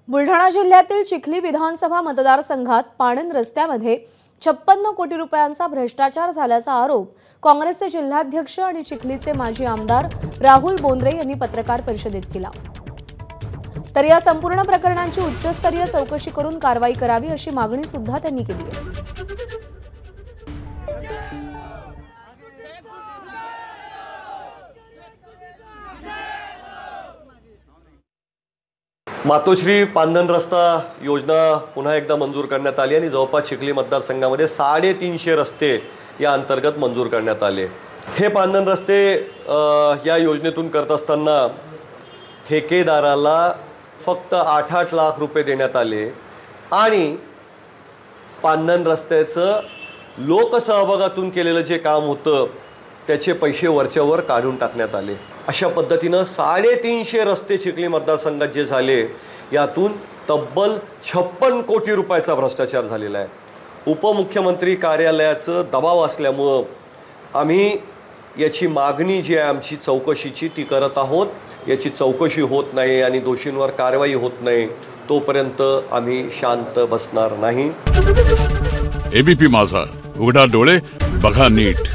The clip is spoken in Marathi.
बुलढाणा जिल्ह्यातील चिखली विधानसभा मतदारसंघात पाणंद रस्त्यामध्ये 56 कोटी रुपयांचा भ्रष्टाचार झाल्याचा आरोप काँग्रेसचे जिल्हाध्यक्ष आणि चिखलीचे माजी आमदार राहुल बोंद्रे यांनी पत्रकार परिषदेत केला। तर या संपूर्ण प्रकरणाची उच्चस्तरीय चौकशी करून कारवाई करावी अशी मागणी सुद्धा त्यांनी केली आहे। मातोश्री पांदन रस्ता योजना पुन्हा एकदा मंजूर करण्यात आली आणि जवळपास चिखली मतदारसंघामध्ये 350 रस्ते या अंतर्गत मंजूर करण्यात आले। हे पांदन रस्ते या योजनेतून करत असताना ठेकेदाराला फक्त 8 लाख रुपये देण्यात आले आणि पांदन रस्त्याचं लोकसहभागातून केलेलं जे काम होतं त्याचे पैसे वरच्यावर काढून टाकण्यात आले। अशा पद्धतीने 350 रस्ते चिखली मतदारसंघात जे झाले यातून तब्बल 56 कोटी रुपयाचा भ्रष्टाचार झालेला आहे। उपमुख्यमंत्री कार्यालयाचं दबाव असल्यामुळे आम्ही याची मागणी जी आहे आमची चौकशीची ती करत आहोत। याची चौकशी होत नाही आणि दोषींवर कारवाई होत नाही तोपर्यंत आम्ही शांत बसणार नाही। एबीपी माझा, उघडा डोळे बघा नीट।